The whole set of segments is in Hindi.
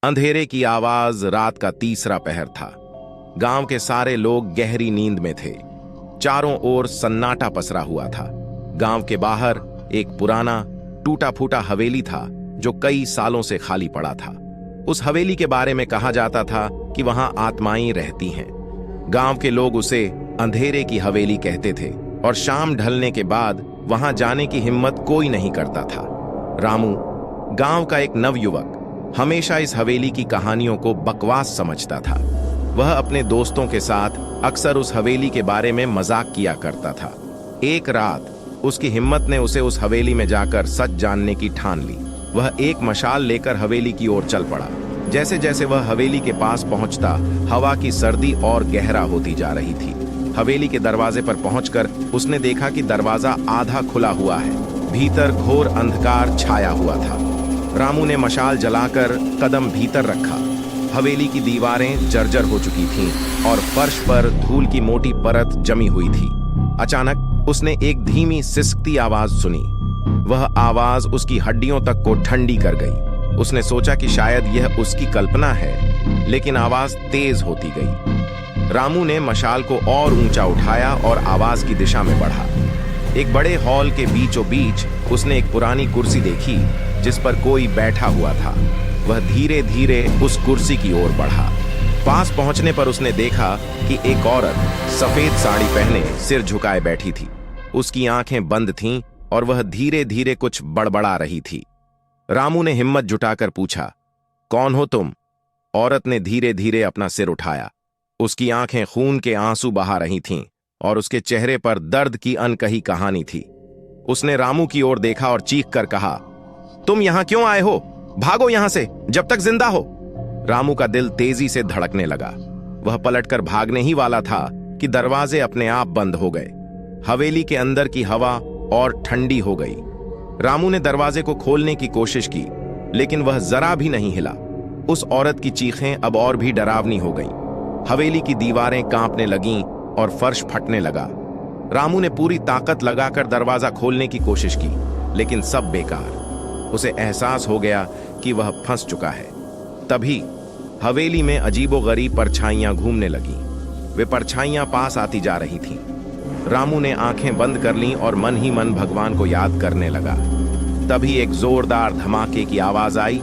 अंधेरे की आवाज रात का तीसरा पहर था। गांव के सारे लोग गहरी नींद में थे। चारों ओर सन्नाटा पसरा हुआ था। गांव के बाहर एक पुराना टूटा फूटा हवेली था जो कई सालों से खाली पड़ा था। उस हवेली के बारे में कहा जाता था कि वहां आत्माएं रहती हैं। गांव के लोग उसे अंधेरे की हवेली कहते थे और शाम ढलने के बाद वहां जाने की हिम्मत कोई नहीं करता था। रामू, गांव का एक नवयुवक, हमेशा इस हवेली की कहानियों को बकवास समझता था। वह अपने दोस्तों के साथ अक्सर उस हवेली के बारे में मजाक किया करता था। एक रात उसकी हिम्मत ने उसे उस हवेली में जाकर सच जानने की ठान ली। वह एक मशाल लेकर हवेली की ओर चल पड़ा। जैसे जैसे वह हवेली के पास पहुंचता, हवा की सर्दी और गहरा होती जा रही थी। हवेली के दरवाजे पर पहुंचकर उसने देखा कि दरवाजा आधा खुला हुआ है। भीतर घोर अंधकार छाया हुआ था। रामू ने मशाल जलाकर कदम भीतर रखा। हवेली की दीवारें जर्जर हो चुकी थीं और फर्श पर धूल की मोटी परत जमी हुई थी। अचानक उसने एक धीमी सिसकती आवाज सुनी। वह आवाज उसकी हड्डियों तक को ठंडी कर गई। उसने सोचा कि शायद यह उसकी कल्पना है, लेकिन आवाज तेज होती गई। रामू ने मशाल को और ऊंचा उठाया और आवाज की दिशा में बढ़ा। एक बड़े हॉल के बीचों बीच उसने एक पुरानी कुर्सी देखी जिस पर कोई बैठा हुआ था। वह धीरे धीरे उस कुर्सी की ओर बढ़ा। पास पहुंचने पर उसने देखा कि एक औरत सफेद साड़ी पहने सिर झुकाए बैठी थी। उसकी आंखें बंद थीं और वह धीरे धीरे कुछ बड़बड़ा रही थी। रामू ने हिम्मत जुटाकर पूछा, कौन हो तुम? औरत ने धीरे धीरे अपना सिर उठाया। उसकी आंखें खून के आंसू बहा रही थीं और उसके चेहरे पर दर्द की अनकही कहानी थी। उसने रामू की ओर देखा और चीख कर कहा, तुम यहां क्यों आए हो? भागो यहां से जब तक जिंदा हो। रामू का दिल तेजी से धड़कने लगा। वह पलटकर भागने ही वाला था कि दरवाजे अपने आप बंद हो गए। हवेली के अंदर की हवा और ठंडी हो गई। रामू ने दरवाजे को खोलने की कोशिश की, लेकिन वह जरा भी नहीं हिला। उस औरत की चीखें अब और भी डरावनी हो गईं। हवेली की दीवारें कांपने लगीं और फर्श फटने लगा। रामू ने पूरी ताकत लगाकर दरवाजा खोलने की कोशिश की, लेकिन सब बेकार। उसे एहसास हो गया कि वह फंस चुका है। तभी हवेली में अजीबोगरीब परछाइयां घूमने लगीं। वे परछाइयां पास आती जा रही थीं। रामू ने आंखें बंद कर लीं और मन ही मन भगवान को याद करने लगा। तभी एक जोरदार धमाके की आवाज आई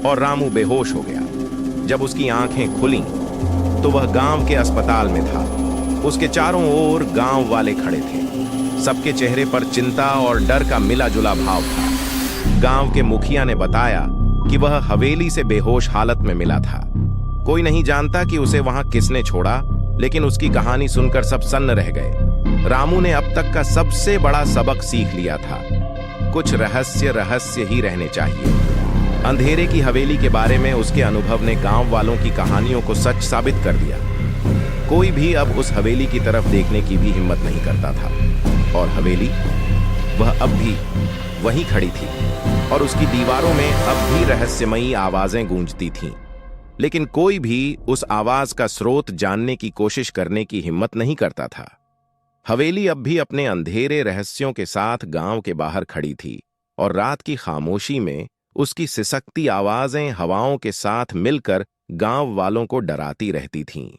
और रामू बेहोश हो गया। जब उसकी आंखें खुलीं तो वह गांव के अस्पताल में था। उसके चारों ओर गांव वाले खड़े थे। सबके चेहरे पर चिंता और डर का मिला जुला भाव था। गांव के मुखिया ने बताया कि वह हवेली से बेहोश हालत में मिला था। कोई नहीं जानता कि उसे वहां किसने छोड़ा, लेकिन उसकी कहानी सुनकर सब सन्न रह गए। रामू ने अब तक का सबसे बड़ा सबक सीख लिया था। कुछ रहस्य रहस्य ही रहने चाहिए। अंधेरे की हवेली के बारे में उसके अनुभव ने गांव वालों की कहानियों को सच साबित कर दिया। कोई भी अब उस हवेली की तरफ देखने की भी हिम्मत नहीं करता था। और हवेली, वह अब भी वहीं खड़ी थी और उसकी दीवारों में अब भी रहस्यमयी आवाजें गूंजती थीं। लेकिन कोई भी उस आवाज का स्रोत जानने की कोशिश करने की हिम्मत नहीं करता था। हवेली अब भी अपने अंधेरे रहस्यों के साथ गांव के बाहर खड़ी थी और रात की खामोशी में उसकी सिसकती आवाजें हवाओं के साथ मिलकर गांव वालों को डराती रहती थीं।